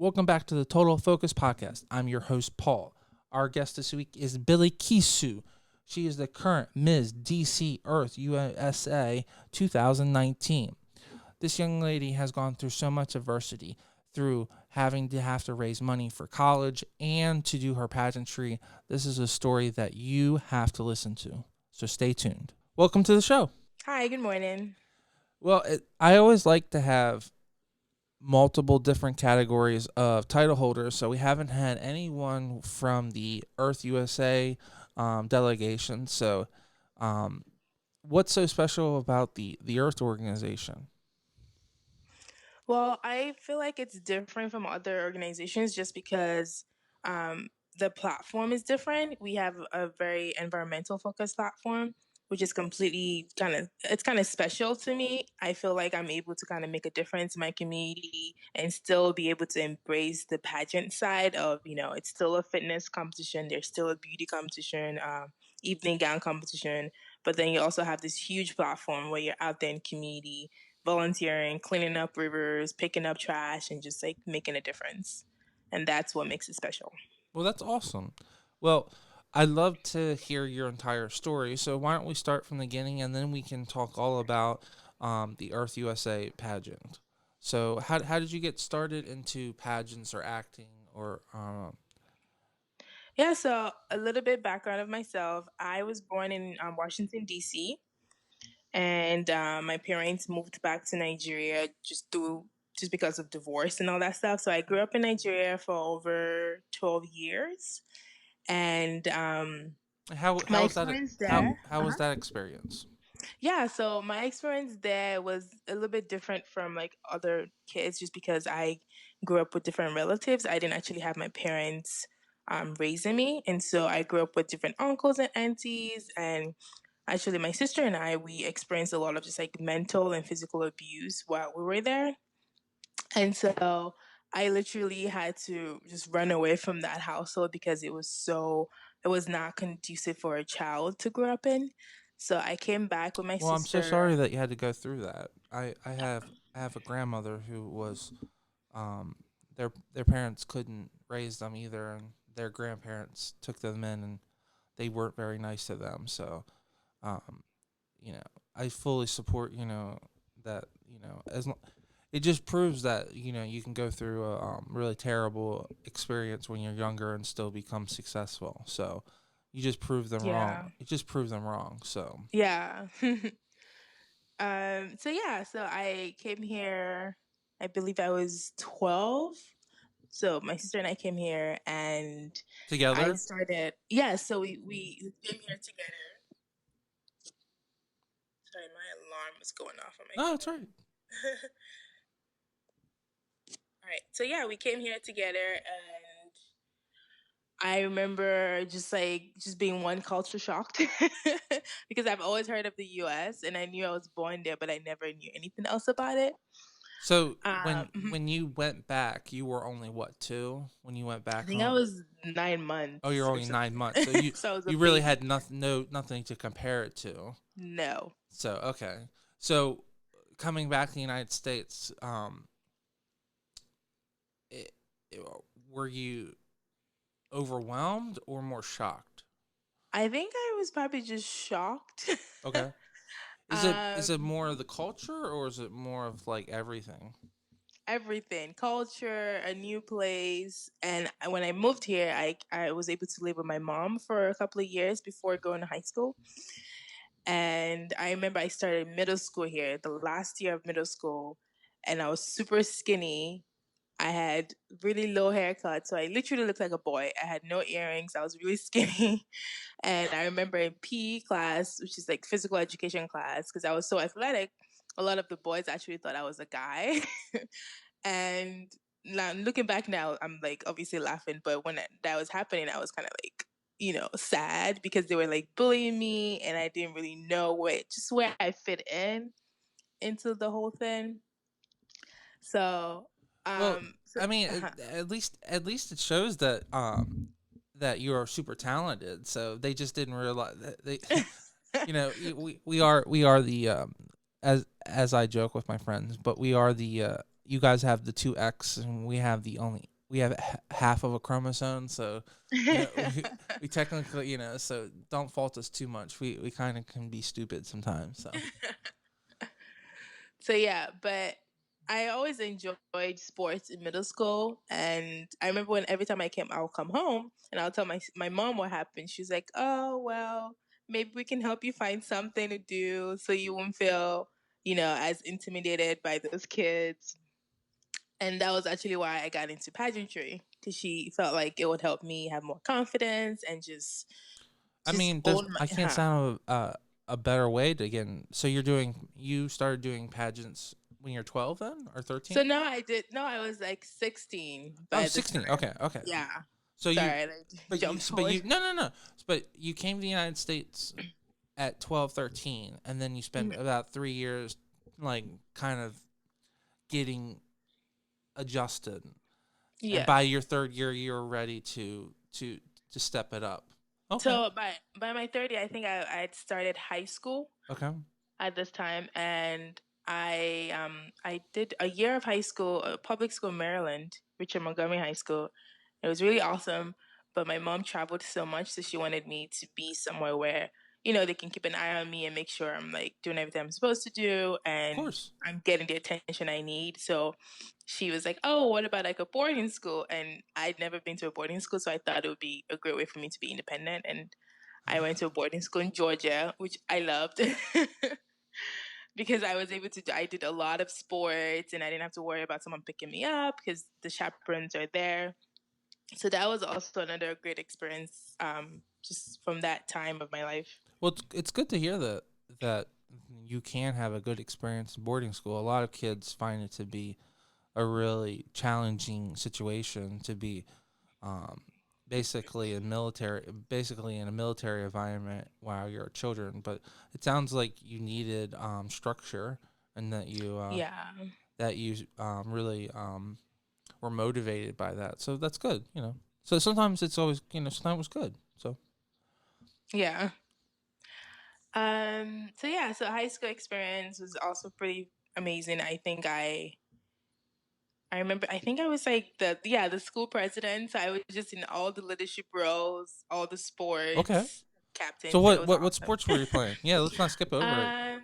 Welcome back to the Total Focus Podcast. I'm your host, Paul. Our guest this week is Bilkisu. She is the current Ms. DC Earth USA 2019. This young lady has gone through so much adversity through having to have to raise money for college and to do her pageantry. This is a story that you have to listen to. So stay tuned. Welcome to the show. Hi, good morning. Well, I always like to have multiple different categories of title holders. So we haven't had anyone from the Earth USA delegation. So, um, what's so special about the Earth organization? Well, I feel like it's different from other organizations just because um, the platform is different. We have a very environmental focused platform, which is completely it's kind of special to me. I feel like I'm able to kind of make a difference in my community and still be able to embrace the pageant side of, it's still a fitness competition, there's still a beauty competition, evening gown competition, but then you also have this huge platform where you're out there in community volunteering, cleaning up rivers, picking up trash, and just like making a difference. And that's what makes it special. Well, that's awesome. Well, I'd love to hear your entire story. So why don't we start from the beginning and then we can talk all about the Earth USA pageant. So how did you get started into pageants or acting or Yeah, so a little bit background of myself. I was born in Washington, D.C., and my parents moved back to Nigeria just because of divorce and all that stuff. So I grew up in Nigeria for over 12 years. And my how was that experience there. how was that experience? Yeah, so my experience there was a little bit different from like other kids just because I grew up with different relatives. I didn't actually have my parents raising me. And so I grew up with different uncles and aunties. And actually, my sister and I, we experienced a lot of just like mental and physical abuse while we were there. And so I literally had to just run away from that household because it was not conducive for a child to grow up in. So I came back with my Well, I'm so sister. sorry that you had to go through that. I have a grandmother who was their parents couldn't raise them either, and their grandparents took them in, and they weren't very nice to them. So, um, you know, I fully support that it just proves that you can go through a really terrible experience when you're younger and still become successful. So, you just prove them wrong. Yeah. It just proves them wrong. So. Yeah. So yeah, so I came here, I believe I was 12. So my sister and I came here and I Together? started, yeah, so we came here together. Sorry, my alarm was going off on my No, that's phone. right. All right. So yeah, we came here together and I remember just being one culture shocked because I've always heard of the US and I knew I was born there, but I never knew anything else about it. So Mhm. when you went back, you were only what, 2 when you went I back think I home? was nine Oh, you're months or only 9 something. months. So you So I was a you really had baby. nothing to compare it to. No. So, okay. So coming back to the United States, it, it, were you overwhelmed or more shocked? I think I was probably just shocked. Okay. Is it um more of the culture or is it more of like everything? Everything, culture, a new place. And when I moved here, I was able to live with my mom for a couple of years before going to high school. And I remember I started middle school here, the last year of middle school, and I was super skinny. I had really low haircut, so I literally looked like a boy. I had no earrings. I was really skinny. And I remember in PE class, which is like physical education class, because I was so athletic, a lot of the boys actually thought I was a guy. And now looking back now, I'm like obviously laughing, but when that was happening, I was kind of like, sad because they were like bullying me, and I didn't really know where I fit in into the whole thing. So, Well, so I mean, at least it shows that you are super talented. So they just didn't realize that they we are the as I joke with my friends, but we are the you guys have the two X and we have half of a chromosome, so you know we technically, so don't fault us too much. We kind of can be stupid sometimes. So So yeah, but I always enjoyed sports in middle school, and I remember when every time I'll come home and I'll tell my mom what happened. She's like, "Oh well, maybe we can help you find something to do so you won't feel, as intimidated by those kids." And that was actually why I got into pageantry, because she felt like it would help me have more confidence and just I just mean, does own my I can't sound a better way to get in. So you started doing pageants when you're 12 then or 13? So now I did. No, I was like 16 Oh, by this 16. time. Okay, okay. Yeah. So you Sorry, I jumped but forward. you no no no. But you came to the United States at 12, 13, and then you spent Mhm. about 3 years like kind of getting adjusted. And Yes. by your third year you were ready to step it up. Okay. So by my 30, I think I had started high school Okay. at this time, and I did a year of high school, public school in Maryland, Richard Montgomery High School. It was really awesome, but my mom traveled so much, so she wanted me to be somewhere where they can keep an eye on me and make sure I'm like doing everything I'm supposed to do Of and course. I'm getting the attention I need. So she was like, "Oh, what about like a boarding school?" And I'd never been to a boarding school, so I thought it would be a great way for me to be independent. And I went to a boarding school in Georgia, which I loved. Because I was able to I did a lot of sports and I didn't have to worry about someone picking me up because the chaperones are there. So that was also another great experience, just from that time of my life. Well, it's good to hear that you can have a good experience in boarding school. A lot of kids find it to be a really challenging situation to be um, basically in a military environment while you're children. But it sounds like you needed structure, and Yeah. that you really were motivated by that. So that's good. So sometimes it's always sometimes it's good. So Yeah. So yeah, so high school experience was also pretty amazing. I remember I think I was like the school president. So I was just in all the leadership roles, all the okay. sports, So captain. So it was what awesome. sports were you playing? Yeah, let's not skip over it um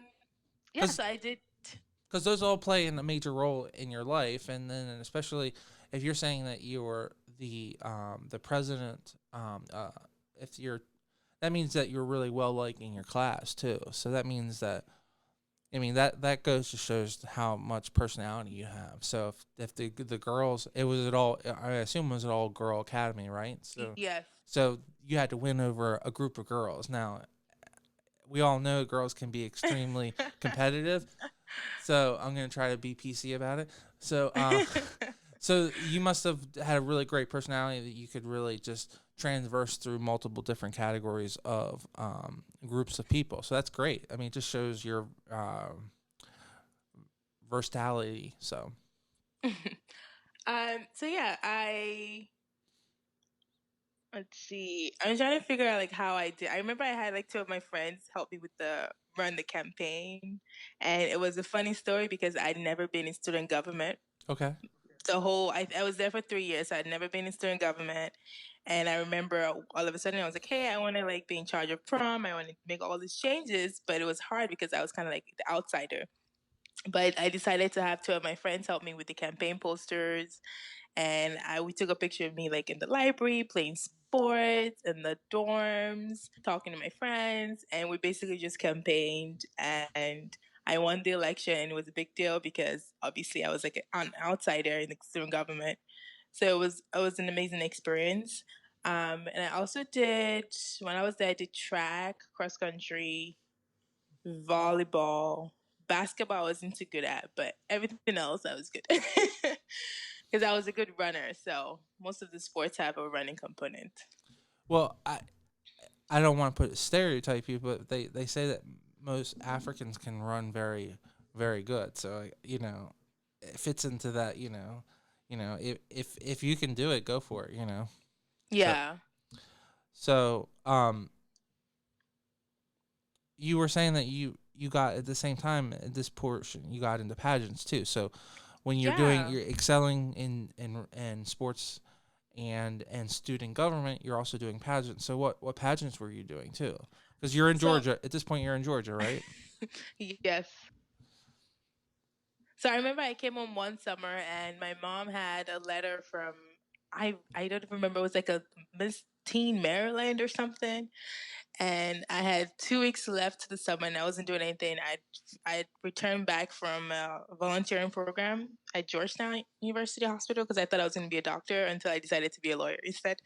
yeah, because so I did. those all play in a major role in your life, and then especially if you're saying that you were the president, if you're that means that you're really well liked in your class too. So that means that that goes to shows how much personality you have. So if the girls, I assume it was an all girl academy, right? Yes. So you had to win over a group of girls. Now we all know girls can be extremely competitive, so I'm gonna try to be PC about it. So so you must have had a really great personality that you could really just transverse through multiple different categories of groups of people. So that's great. I mean, it just shows your versatility. So so yeah, let's see. I was trying to figure out like how I did. I remember I had like two of my friends help me with the run the campaign, and it was a funny story because I'd never been in student government. okay, I was there for 3 years. So I'd never been in student government, and I remember all of a sudden I was like, "Hey, I want to like be in charge of prom. I want to make all these changes," but it was hard because I was kind of like the outsider. But I decided to have two of my friends help me with the campaign posters, and we took a picture of me like in the library playing sports in the dorms talking to my friends, and we basically just campaigned, and I won the election, and it was a big deal because obviously I was like an outsider in the student government. So it was an amazing experience. And I also did, when I was there, I did track, cross country, volleyball, basketball I wasn't too good at, but everything else I was good. Because I was a good runner, so most of the sports have a running component. well I don't want to put stereotype you, but they say that most Africans can run very good. So it fits into that. If you can do it, go for it. So Yeah. so you were saying that you got at the same time in this portion you got into pageants too. So when Yeah. you're excelling in sports and student government, you're also doing pageants. So what pageants were you doing too? Because you're in So Georgia at this point. You're in Georgia, right? yes. So I remember I came home one summer and my mom had a letter from I don't remember, it was like a Miss Teen Maryland or something. And I had 2 weeks left to the summer and I wasn't doing anything. I returned back from a volunteering program at Georgetown University Hospital because I thought I was going to be a doctor until I decided to be a lawyer instead.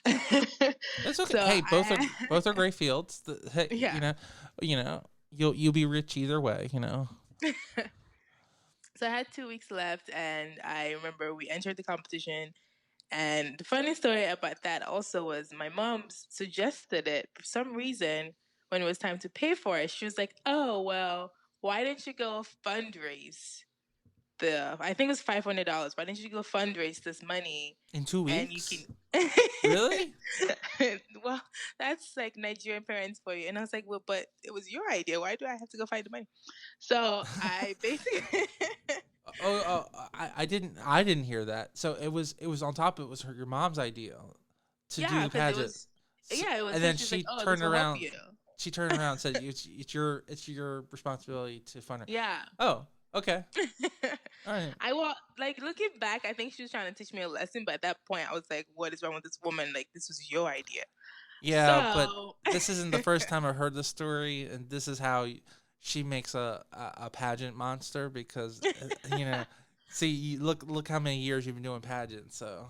That's okay. So Hey, I both are great fields. Hey, yeah. you'll be rich either way. So I had 2 weeks left, and I remember we entered the competition. And the funny story about that also was my mom suggested it for some reason when it was time to pay for it. She was like, "Oh well, why didn't you go fundraise the? I think it was $500. Why didn't you go fundraise this money In two and you weeks, can?" really? Well, that's like Nigerian parents for you. And I was like, "Well, but it was your idea. Why do I have to go find the money?" So I basically. I didn't hear that. So it was on top. It was your mom's idea to do Yeah, the because it pageant. was, yeah, it was And her. then She's like, she "Oh, this turned will help around. you." She turned around and said, it's your responsibility to fund it." Yeah. Oh, okay, all right. I well, like looking back, I think she was trying to teach me a lesson, but at that point, I was like, "What is wrong with this woman? Like, this was your idea." Yeah, but So, this isn't the first time I've heard this story, and this is how she makes a pageant monster because see, look how many years you've been doing pageants. So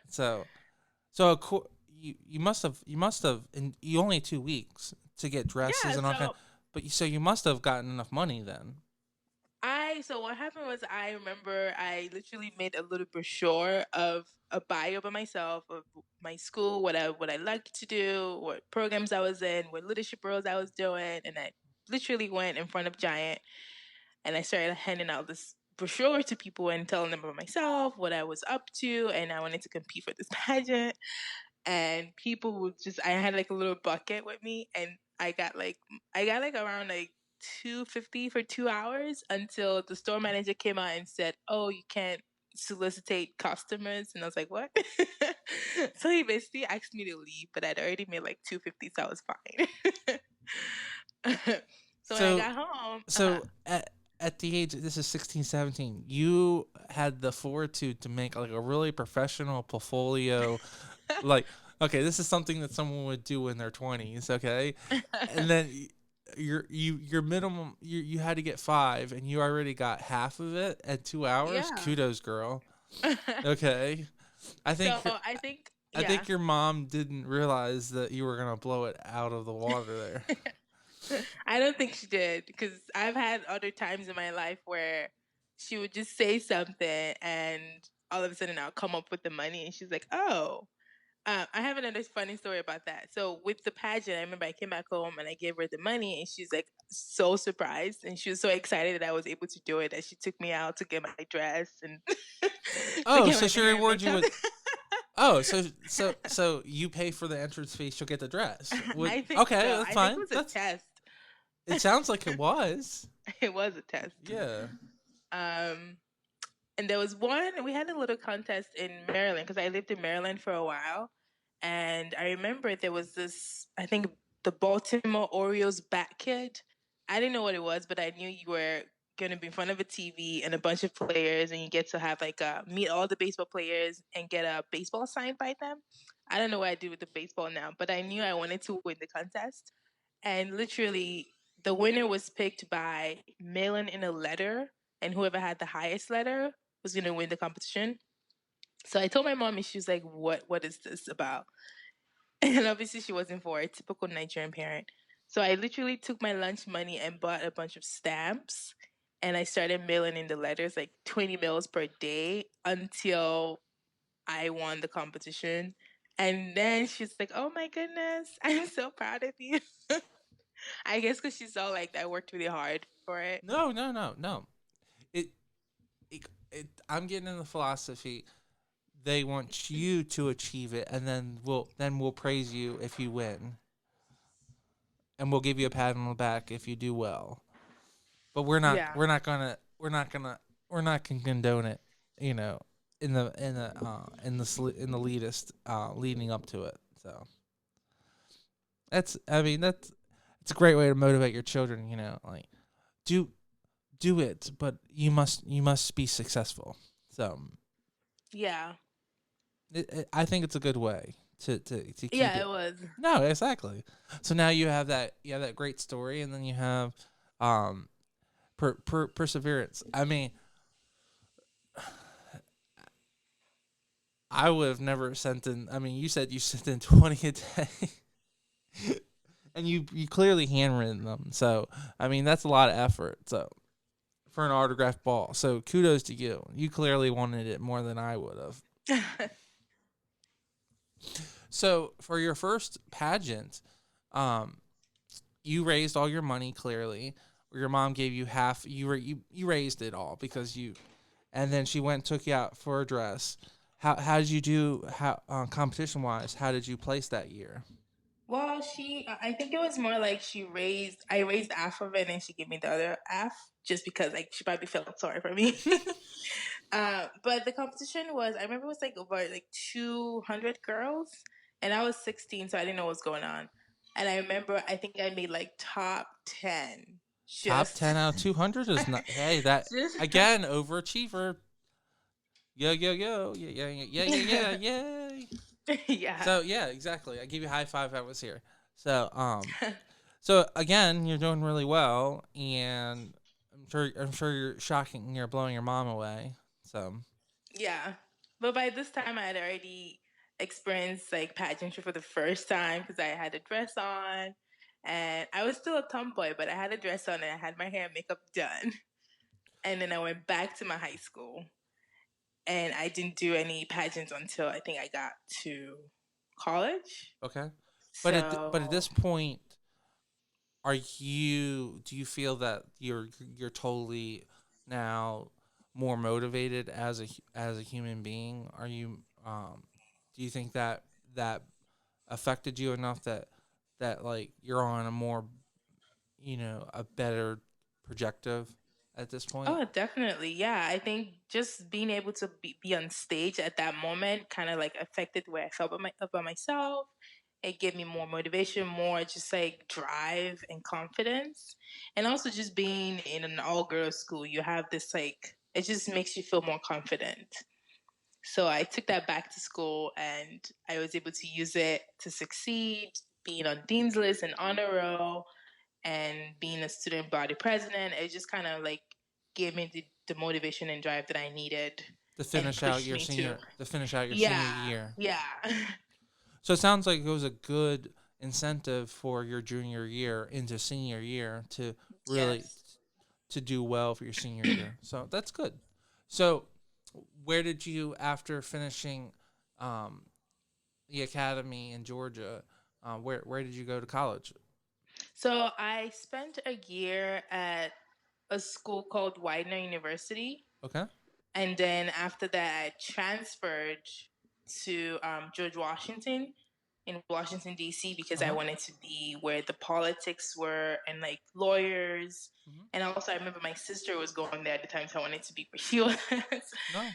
so you must have, and you only had 2 weeks to get dresses yeah. and all kind. So But so you must have gotten enough money then. so what happened was I remember I literally made a little brochure of a bio by myself of my school, what I liked to do, what programs I was in, what leadership roles I was doing, and I literally went in front of Giant and I started handing out this brochure to people and telling them about myself, what I was up to, and I wanted to compete for this pageant. And people would just I had like a little bucket with me and I got like around like 250 for 2 hours until the store manager came out and said, "Oh, you can't solicitate customers." And I was like, "What?" So he basically asked me to leave, but I'd already made like 250, so I was fine. So when I So got home, so at the age, this is 16, 17, you had the fortitude to make like a really professional portfolio. Like, okay, this is something that someone would do in their 20s, okay? And then your minimum, you had to get five and you already got half of it at 2 hours. yeah. Kudos, girl. Okay. I think So I think, I yeah. think your mom didn't realize that you were gonna blow it out of the water there. I don't think she did because I've had other times in my life where she would just say something and all of a sudden I'll come up with the money and she's like, "Oh." I have another funny story about that. So with the pageant, I remember I came back home and I gave her the money and she's like so surprised and she was so excited that I was able to do it that she took me out to get my dress and to Oh, get so my she hair rewarded mixed you up. with. Oh, so you pay for the entrance fee, she'll get the dress. I think Okay, so. that's I think it fine. was a test. It sounds like it was. It was a test. Yeah. Um, and there was one we had a little contest in Maryland because I lived in Maryland for a while, and I remember there was this I think the Baltimore Orioles bat kid. I didn't know what it was, but I knew you were going to be in front of a TV and a bunch of players, and you get to have like meet all the baseball players and get a baseball signed by them. I don't know what I do with the baseball now, but I knew I wanted to win the contest, and literally the winner was picked by mailing in a letter, and whoever had the highest letter was going to win the competition. So I told my mom, and she was like, What is this about?" And obviously, she wasn't for it. Typical Nigerian parent. So I literally took my lunch money and bought a bunch of stamps, and I started mailing in the letters, like 20 mails per day, until I won the competition. And then she's like, "Oh my goodness, I'm so proud of you." I guess because she saw like I worked really hard for it. No, no, no, no. It, I'm getting in the philosophy. They want you to achieve it, and then we'll praise you if you win, and we'll give you a pat on the back if you do well. But Yeah. we're not gonna. we're not gonna condone it, you know, in the leadest leading up to it. So I mean, it's a great way to motivate your children. Like do do it, but you must be successful. So Yeah. I think it's a good way to keep Yeah, it. it was. No, exactly. So now you have that great story, and then you have um perseverance. I mean, I would have never sent in. I mean, you said you sent in 20 a day, and you clearly handwritten them. So I mean, that's a lot of effort. So for an autographed ball. So kudos to you. You clearly wanted it more than I would have. So for your first pageant, um, you raised all your money clearly. Your mom gave you half. You raised it all because you, and then she went and took you out for a dress. How did you do? How competition wise? How did you place that year? Well, I think it was more like I raised half of it and she gave me the other half just because like she probably felt sorry for me. But the competition I remember it was like over like 200 girls and I was 16, so I didn't know what was going on. And I remember I think I made like top 10 Top just, 10 out of 200 is not. Hey, that just, again overachiever. Yo yo yo yeah yeah yeah yeah yeah yeah. yeah. So yeah, exactly. I give you a high five. I was here. So so again, you're doing really well, and I'm sure you're shocking. You're blowing your mom away. So Yeah. But by this time, I had already experienced like pageantry for the first time because I had a dress on and I was still a tomboy, but I had a dress on and I had my hair and makeup done. And then I went back to my high school and I didn't do any pageants until I think I got to college. okay, but at So, this point, do you feel that you're totally now more motivated as a human being? Do you think that affected you enough that like you're on a more a better projective at this point? oh, definitely. Yeah. I think just being able to be on stage at that moment kind of like affected the way I felt about myself. It gave me more motivation, more just like drive and confidence. And also just being in an all girls school, you have this like, it just makes you feel more confident. So I took that back to school and I was able to use it to succeed, being on Dean's List and honor roll and being a student body president. It just kind of like gave me the motivation and drive that I needed to and finish out pushed your me to, senior to finish out your yeah, senior year. yeah. So it sounds like it was a good incentive for your junior year into senior year to really Yes. to do well for your senior year. So that's good. So where did you after finishing um, the academy in Georgia? Where did you go to college? So I spent a year at a school called Widener University. Okay. And then after that, I transferred to George Washington in Washington, D.C., because Uh I huh. wanted to be where the politics were and like lawyers. Hmm. And also, I remember my sister was going there at the time, so I wanted to be where she was. No.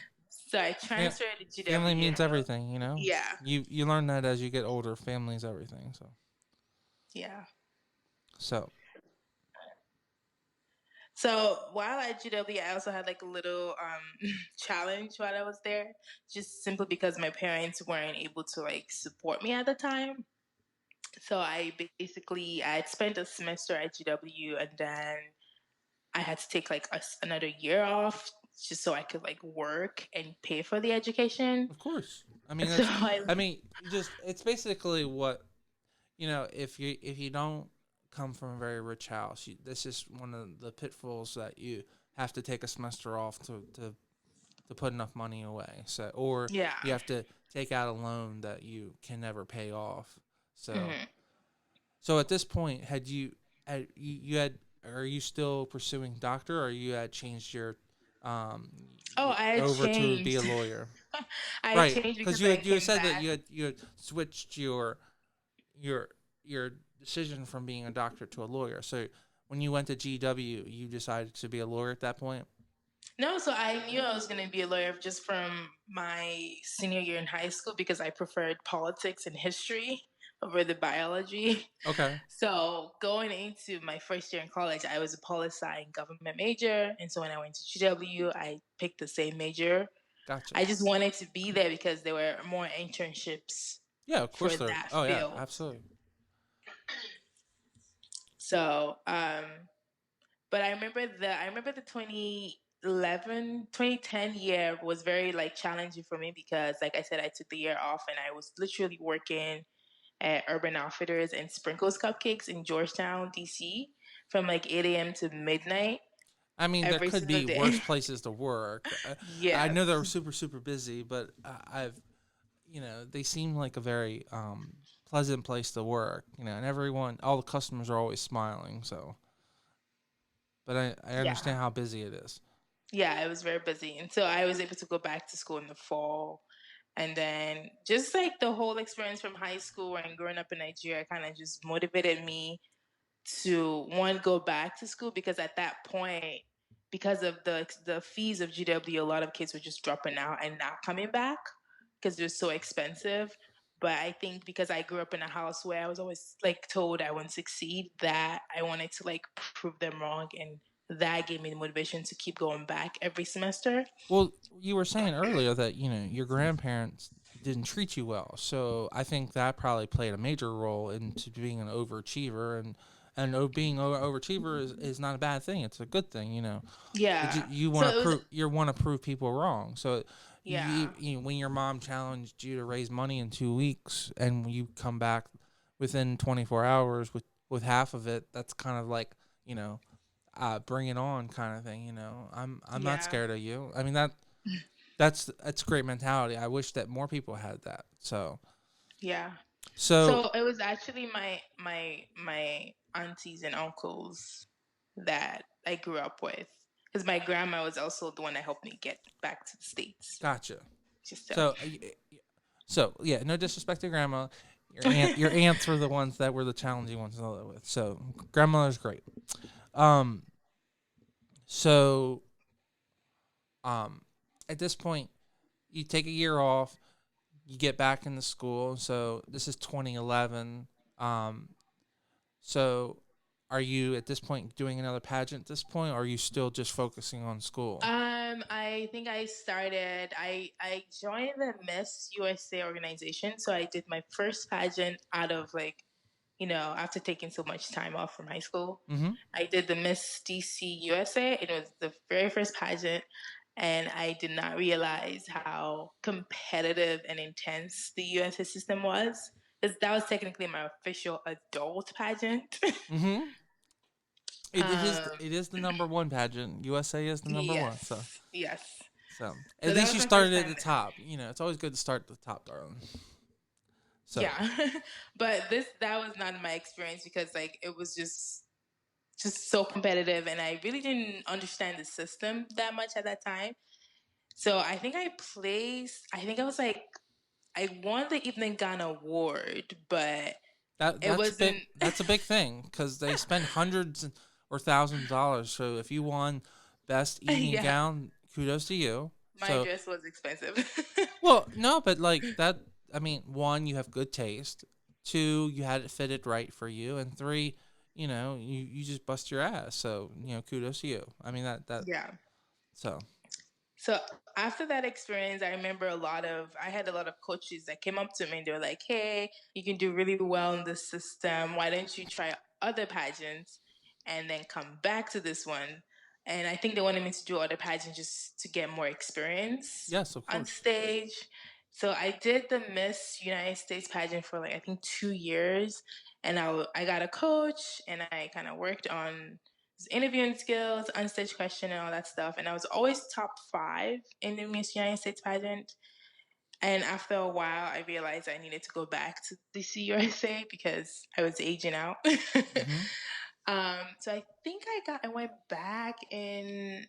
So I Fa- transferred to family GW. means everything. Yeah, You learn that as you get older. Family's everything. yeah. So So while at GW, I also had like a little challenge while I was there, just simply because my parents weren't able to like support me at the time. So I had spent a semester at GW and then I had to take like another year off just so I could like work and pay for the education. of course, I mean So that's. I mean, just it's basically what if you don't come from a very rich house, this is one of the pitfalls that you have to take a semester off to put enough money away. So or yeah. you have to take out a loan that you can never pay off. So Hmm. so at this point, you had are you still pursuing doctor, or you had changed your um Oh, I had over to be a changed. lawyer? I had Right, changed because because you I had came said that back. you had switched your your decision from being a doctor to a lawyer. So when you went to GW, you decided to be a lawyer at that point. No, so I knew I was going to be a lawyer just from my senior year in high school because I preferred politics and history over the biology. Okay, So going into my first year in college, I was a poli sci and government major, and so when I went to GW, I picked the same major. gotcha. I just wanted to be there because there were more internships Yeah, of for course there. that Oh yeah, field. absolutely. So, but I remember the 2010 year was very like challenging for me because like I said, I took the year off and I was literally working at Urban Outfitters and Sprinkles Cupcakes in Georgetown, DC, from like 8 a.m. to midnight I mean, there every could single be worse day. places to work. I know they Yes. were super super busy, but I've they seem like a very pleasant place to work. And everyone, all the customers are always smiling. So, but I Yeah. understand how busy it is. Yeah, it was very busy. And so I was able to go back to school in the fall. And then just like the whole experience from high school and growing up in Nigeria kind of just motivated me to one go back to school because at that point because of the fees of GW a lot of kids were just dropping out and not coming back because they're so expensive. But I think because I grew up in a house where I was always like told I wouldn't succeed, that I wanted to like prove them wrong, and that gave me the motivation to keep going back every semester. Well, you were saying earlier that your grandparents didn't treat you well, so I think that probably played a major role into being an overachiever, and being an overachiever is not a bad thing. It's a good thing. Yeah. You So want to it was prove people wrong. So yeah. when your mom challenged you to raise money in 2 weeks, and you come back within 24 hours with half of it, that's kind of like you know bring it on kind of thing. I'm not Yeah. scared of you. I mean that's a great mentality. I wish that more people had that. Yeah. So So it was actually my aunties and uncles that I grew up with, because my grandma was also the one that helped me get back to the states. gotcha. Just so. So yeah, no disrespect to grandma. Your aunts were the ones that were the challenging ones to live with. So grandmother's great. Um, so um, at this point, you take a year off. You get back into school. So this is 2011. Um, so are you at this point doing another pageant at this point, or are you still just focusing on school? I think I joined the Miss USA organization, so I did my first pageant out of like, after taking so much time off from high school. Mm-hmm. I did the Miss DC USA. It was the very first pageant, and I did not realize how competitive and intense the USA system was. Because that was technically my official adult pageant. Mm-hmm. um, It is the number one pageant. USA is the number one. So yes, yes. so at So that least was you my first started at time the there. top. It's always good to start at the top, darling. So Yeah. But that was not my experience because like it was just so competitive, and I really didn't understand the system that much at that time. So I think I was like I won the Evening Gun Award, but it wasn't. that's a big thing because they spend hundreds or thousands of dollars. So if you won best evening Yeah, gown, kudos to you. my So dress was expensive. well, no, but like that. I mean, one, you have good taste. Two, you had it fitted right for you, and three, you just bust your ass. So kudos to you. I mean that. Yeah. So So after that experience, I remember I had a lot of coaches that came up to me and they were like, "Hey, you can do really well in this system. Why don't you try other pageants and then come back to this one?" And I think they wanted me to do other pageants just to get more experience yes, of on course. stage. So I did the Miss United States pageant for like I think 2 years, and I got a coach and I kind of worked on interviewing skills, unstage question, and all that stuff. And I was always top five in the Miss United States pageant. And after a while, I realized I needed to go back to the CUSA because I was aging out. Mm-hmm. So I think I went back in,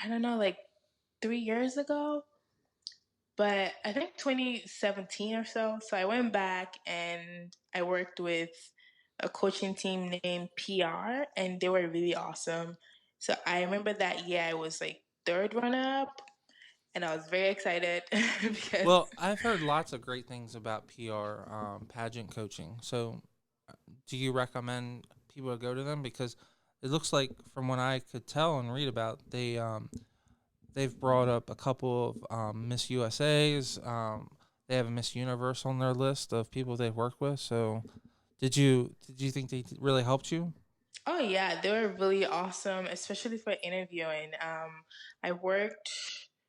I don't know, like 3 years ago, but I think 2017 or so. So I went back and I worked with a coaching team named PR, and they were really awesome. So I remember that year I was like third runner up, and I was very excited because Well, I've heard lots of great things about PR pageant coaching. So, do you recommend people to go to them? Because it looks like, from what I could tell and read about, they've brought up a couple of Miss USA's. They have a Miss Universe on their list of people they've worked with. So, did you think they really helped you? oh yeah, they were really awesome, especially for interviewing. I worked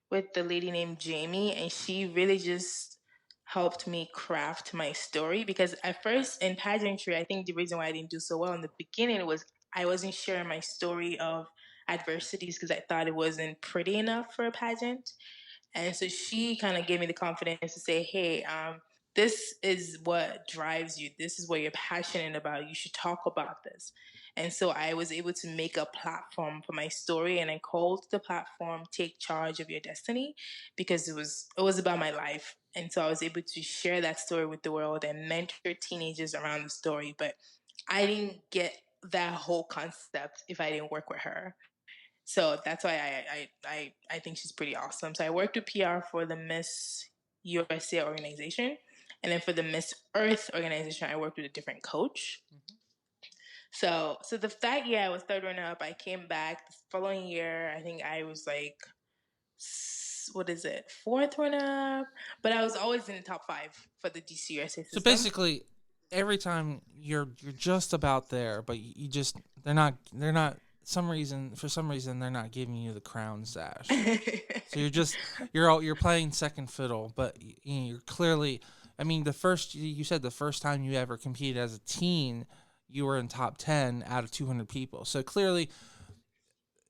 with the lady named Jamie, and she really just helped me craft my story because at first in pageantry, I think the reason why I didn't do so well in the beginning was I wasn't sharing my story of adversities because I thought it wasn't pretty enough for a pageant. And so she kind of gave me the confidence to say, hey, this is what drives you. This is what you're passionate about. You should talk about this. And so I was able to make a platform for my story, and I called the platform "Take Charge of Your Destiny" because it was about my life. And so I was able to share that story with the world and mentor teenagers around the story. But I didn't get that whole concept if I didn't work with her. So that's why I think she's pretty awesome. So I worked with PR for the Miss USA organization, and then for the Miss Earth organization, I worked with a different coach. Mm-hmm. So that year I was third runner up. I came back the following year. I think I was like what is it, fourth runner up, but I was always in the top five for the DC USA So system. basically, every time you're just about there, but you just they're not for some reason they're not giving you the crown sash. So you're playing second fiddle, but you're clearly. I mean, you said the first time you ever competed as a teen, you were in top 10 out of 200 people. So clearly,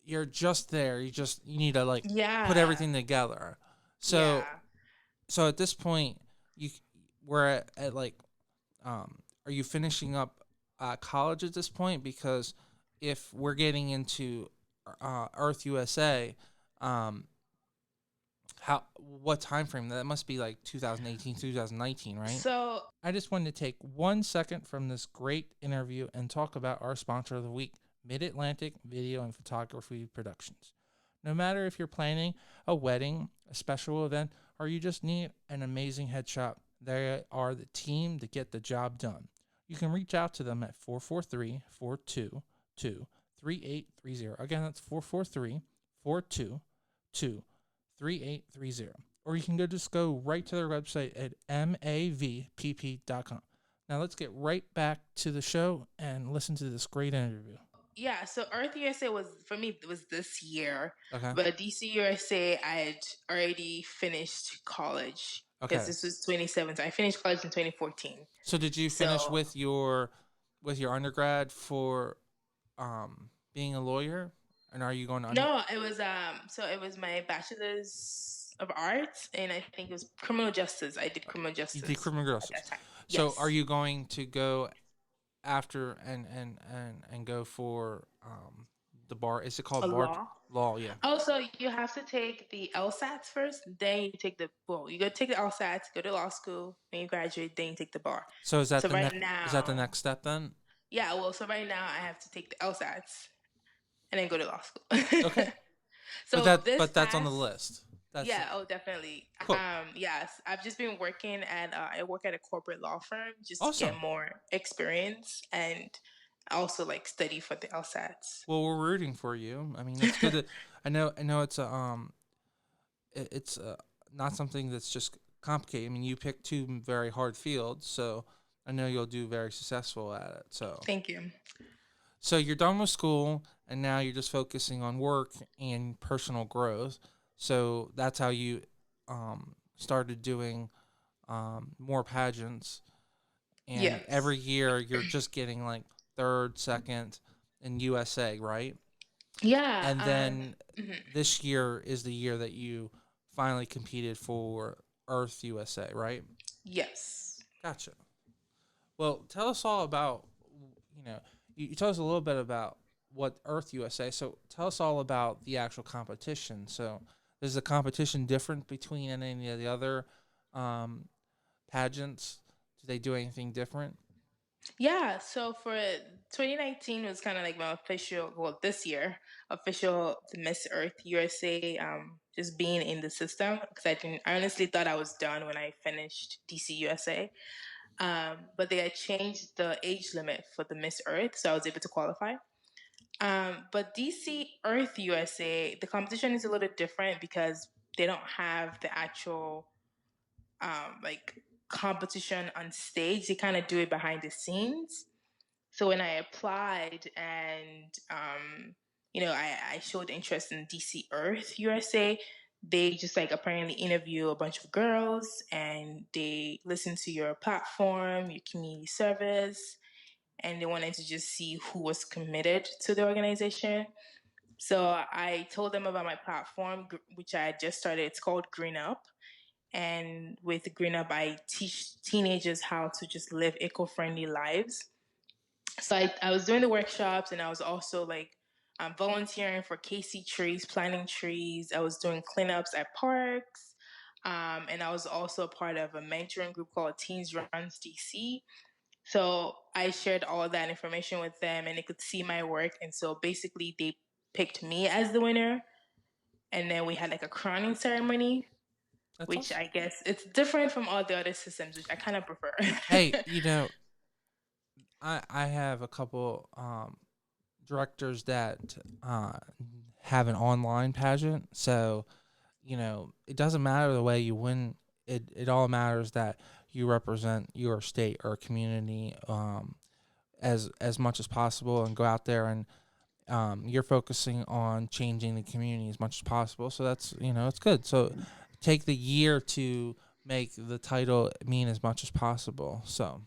you're just there. You need to like put Yeah, everything together. So yeah. so at this point, you we're at like are you finishing up college at this point? Because if we're getting into Earth USA, um, how what time frame? That must be like 2018, 2019, right? So I just wanted to take 1 second from this great interview and talk about our sponsor of the week, Mid Atlantic Video and Photography Productions. No matter if you're planning a wedding, a special event, or you just need an amazing headshot, they are the team to get the job done. You can reach out to them at 443 422 3830. Again, that's 443 422 3830. Or you can just go right to their website at mavpp.com. Now let's get right back to the show and listen to this great interview. yeah, so Earth USA was for me. It was this year, Okay. but DC USA I had already finished college because Okay. this was 2017. I finished college in 2014. So did you finish So with your undergrad for being a lawyer? And are you going to no, it was my bachelor's of arts, and I think it was criminal justice. I did criminal you did justice criminal at justice? that time. So are Yes. you going to go after and go for the bar? Is it A called bar law. law? Yeah. Oh, so you have to take the LSATs first, then you take you go take the LSATs, go to law school, then you graduate, then you take the bar. So So right now, next step then? yeah, well, so right now I have to take the LSATs and then go to law school. Okay. But So this that's on the past, list. That's yeah, oh, definitely. cool. Yes, I've just been working at, I work at a corporate law firm just to get Awesome. more experience and also like study for the LSATs. Well, we're rooting for you. I mean, it's good to. I know it's a it's not something that's just complicated. I mean, you picked two very hard fields, so I know you'll do very successful at it. Thank you. So you're done with school, and now you're just focusing on work and personal growth. So that's how you started doing more pageants, and Yes. every year you're just getting like third, second in USA, right? Yeah. And then Mhm. this year is the year that you finally competed for Earth USA, right? Yes. Gotcha. Well, tell us all about, you tell us a little bit about what Earth USA. So tell us all about the actual competition. So is the competition different between any of the other um, pageants? Do they do anything different? Yeah, so for 2019 was kind of like my official, well, this year, official the Miss Earth USA, just being in the system because I honestly thought I was done when I finished DC USA. But they had changed the age limit for the Miss Earth, so I was able to qualify. But DC Earth USA, the competition is a little different because they don't have the actual like competition on stage. They kind of do it behind the scenes. So when I applied and I showed interest in DC Earth USA, they just like apparently interview a bunch of girls and they listen to your platform, your community service, and they wanted to just see who was committed to the organization. So I told them about my platform, which I had just started. It's called Green Up. And with Green Up, I teach teenagers how to just live eco friendly lives. So I was doing the workshops and I was also like volunteering for KC trees, planting trees. I was doing cleanups at parks. And I was also a part of a mentoring group called Teens Runs DC. So I shared all that information with them and they could see my work. And so basically, they picked me as the winner. And then we had like a crowning ceremony, That's which awesome. I guess it's different from all the other systems, which I kind of prefer. Hey, I have a couple directors that uh, have an online pageant, so it doesn't matter the way you win. It all matters that you represent your state or community as much as possible, and go out there and you're focusing on changing the community as much as possible. So that's it's good. So take the year to make the title mean as much as possible. So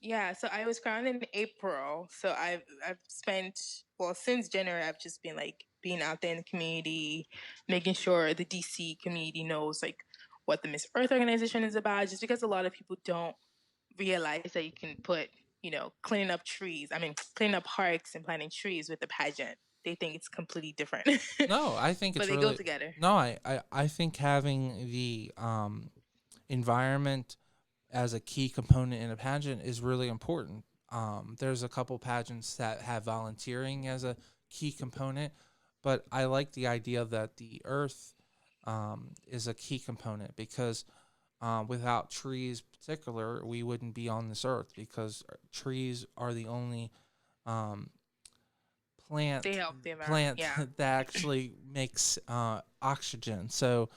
Yeah, so I was crowned in April. So I've spent, well, since January I've just been like being out there in the community, making sure the DC community knows like what the Miss Earth organization is about, just because a lot of people don't realize that you can put, cleaning up trees. I mean, cleaning up parks and planting trees with the pageant. They think it's completely different. no, I think But it's they go really together. no. I think having the environment as a key component in a pageant is really important. There's a couple pageants that have volunteering as a key component, but I like the idea that the earth is a key component because without trees, in particular, we wouldn't be on this earth because trees are the only um, They plant help the environment. plant Yeah. that actually makes oxygen. So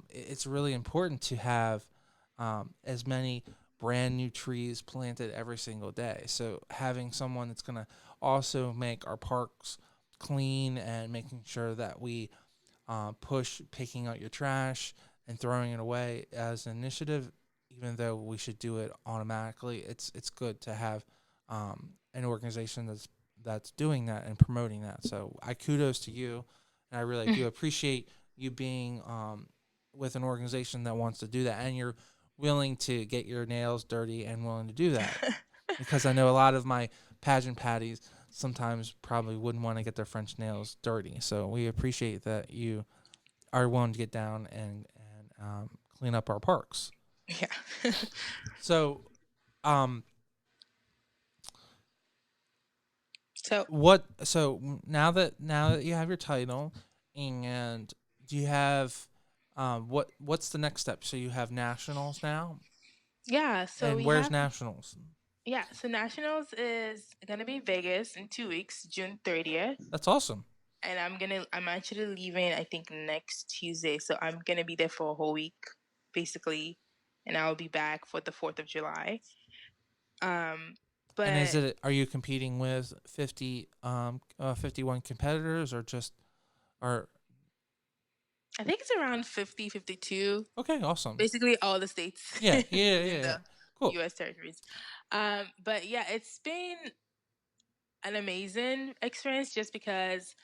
it's really important to have as many brand new trees planted every single day. So having someone that's going to also make our parks clean and making sure that we push picking out your trash and throwing it away as an initiative, even though we should do it automatically. It's good to have an organization that's doing that and promoting that. So I kudos to you, and I really do appreciate you being with an organization that wants to do that, and you're willing to get your nails dirty and willing to do that. Because I know a lot of my pageant patties sometimes probably wouldn't want to get their French nails dirty. So we appreciate that you are willing to get down and clean up our parks. Yeah. So um, So what? So now that you have your title, and do you have what's the next step? So you have nationals now, yeah, so and we where's have nationals? yeah, so Nationals is gonna be Vegas in 2 weeks, June 30th. That's awesome. And I'm actually leaving I think next Tuesday. So I'm gonna be there for a whole week, basically, and I'll be back for the 4th of July. Um And is but it are you competing with 51 competitors or just or I think it's around 50, 52. okay, awesome. Basically all the states Yeah, yeah, in yeah. the Cool. US territories. But yeah, it's been an amazing experience just because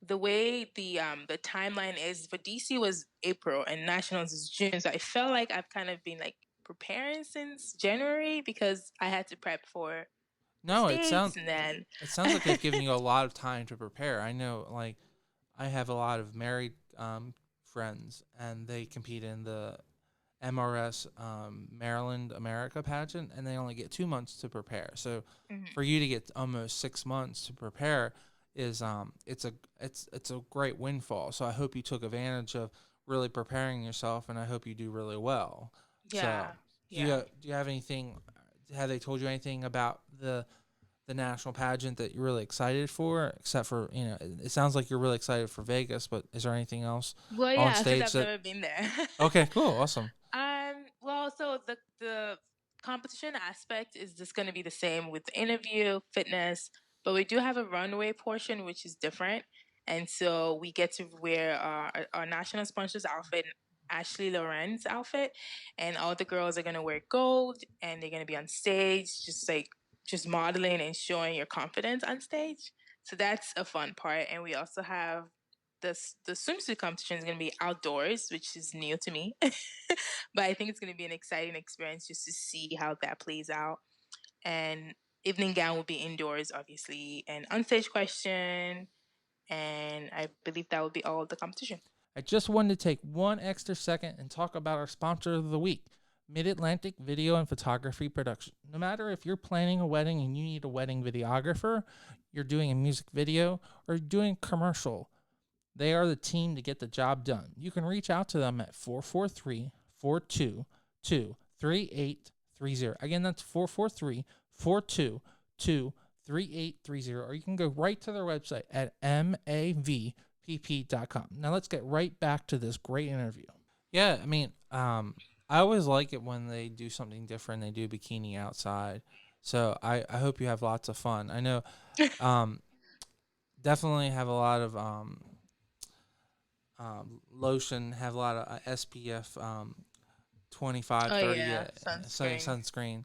the way the timeline is for DC was April and Nationals is June. So I felt like I've kind of been like preparing since January because I had to prep for the No, states and then it sounds like they've given you a lot of time to prepare. I know, like, I have a lot of married friends, and they compete in the MRS Maryland America pageant, and they only get 2 months to prepare. So Hmm. for you to get almost 6 months to prepare is it's a great windfall. So I hope you took advantage of really preparing yourself, and I hope you do really well. So Yeah, yeah. do you have anything? Have they told you anything about the national pageant that you're really excited for? Except for it sounds like you're really excited for Vegas, but is there anything else Well, on yeah, because stage I've that? never been there. Okay, cool, awesome. Well, so the competition aspect is just going to be the same with the interview, fitness, but we do have a runway portion which is different, and so we get to wear our national sponsors outfit, Ashley Loren's outfit, and all the girls are going to wear gold, and they're going to be on stage, just modeling and showing your confidence on stage. So that's a fun part, and we also have the swimsuit competition is going to be outdoors, which is new to me. But I think it's going to be an exciting experience just to see how that plays out. And evening gown will be indoors, obviously, and onstage question. And I believe that will be all of the competition. I just wanted to take one extra second and talk about our sponsor of the week, Mid Atlantic Video and Photography Production. No matter if you're planning a wedding and you need a wedding videographer, you're doing a music video, or you're doing a commercial, they are the team to get the job done. You can reach out to them at 443 422 3830. Again, that's 443 422 3830. Or you can go right to their website at mavpp.com. Now let's get right back to this great interview. Yeah, I mean, I always like it when they do something different. They do bikini outside. So I hope you have lots of fun. I know um, definitely have a lot of lotion, have a lot of SPF 25, Oh 30 yeah, sunscreen. sunscreen.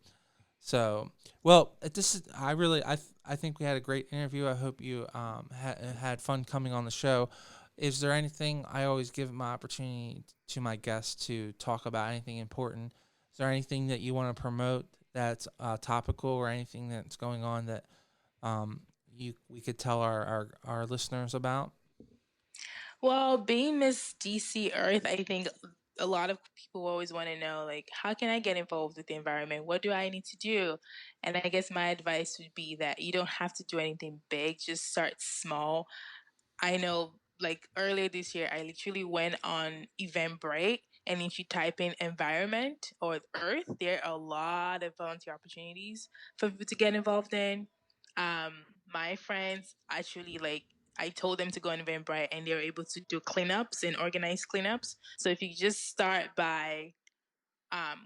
So, well, this is I really I think we had a great interview. I hope you had fun coming on the show. Is there anything I always give my opportunity to my guests to talk about anything important? Is there anything that you want to promote that's topical or anything that's going on that you we could tell our listeners about? Well, being Miss DC Earth, I think a lot of people always want to know, like, how can I get involved with the environment? What do I need to do? And I guess my advice would be that you don't have to do anything big, just start small. I know, like earlier this year, I literally went on Eventbrite, and if you type in environment or earth, there are a lot of volunteer opportunities for people to get involved in. My friends actually I told them to go on Eventbrite, and they were able to do cleanups and organize cleanups. So if you just start by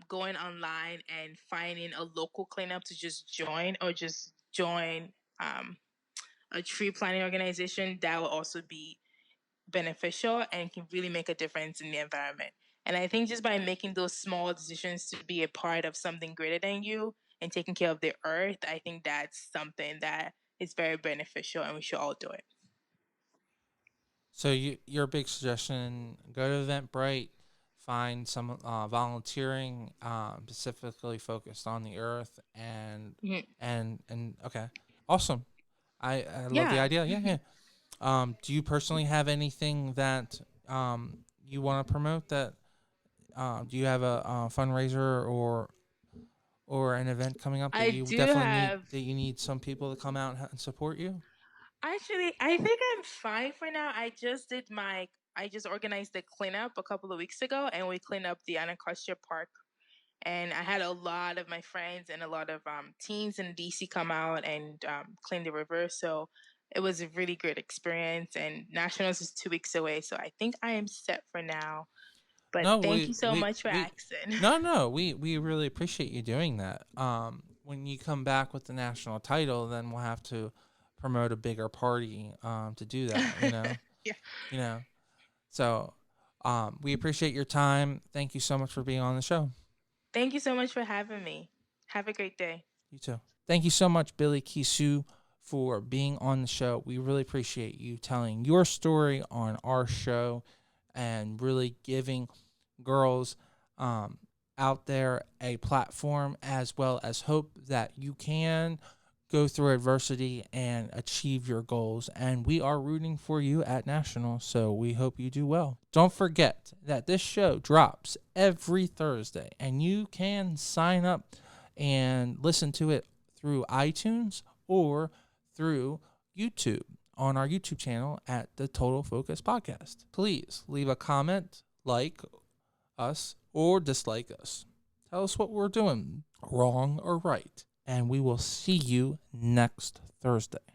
going online and finding a local cleanup to just join, or just join a tree planting organization, that will also be beneficial and can really make a difference in the environment. And I think just by making those small decisions to be a part of something greater than you and taking care of the earth, I think that's something that is very beneficial, and we should all do it. So your big suggestion: go to Eventbrite, find some volunteering specifically focused on the earth, Mhm. and okay, awesome. I love the Yeah. idea. Yeah, yeah. Do you personally have anything that you want to promote? That do you have a fundraiser or an event coming up that I you do definitely need have. that you need some people to come out and support you? Actually, I think I'm fine for now. I just organized the cleanup a couple of weeks ago, and we cleaned up the Anacostia Park. And I had a lot of my friends and a lot of teens in DC come out and clean the river. So it was a really great experience. And Nationals is 2 weeks away, so I think I am set for now. But No, thank you so much for we asking. no, we really appreciate you doing that. When you come back with the national title, then we'll have to promote a bigger party to do that. Yeah. You know. So, we appreciate your time. Thank you so much for being on the show. Thank you so much for having me. Have a great day. You too. Thank you so much, Bilkisu, for being on the show. We really appreciate you telling your story on our show and really giving girls out there a platform as well as hope that you can go through adversity and achieve your goals. And we are rooting for you at National, so we hope you do well. Don't forget that this show drops every Thursday, and you can sign up and listen to it through iTunes or through YouTube on our YouTube channel at the Total Focus Podcast. Please leave a comment, like us, or dislike us. Tell us what we're doing wrong or right. And we will see you next Thursday.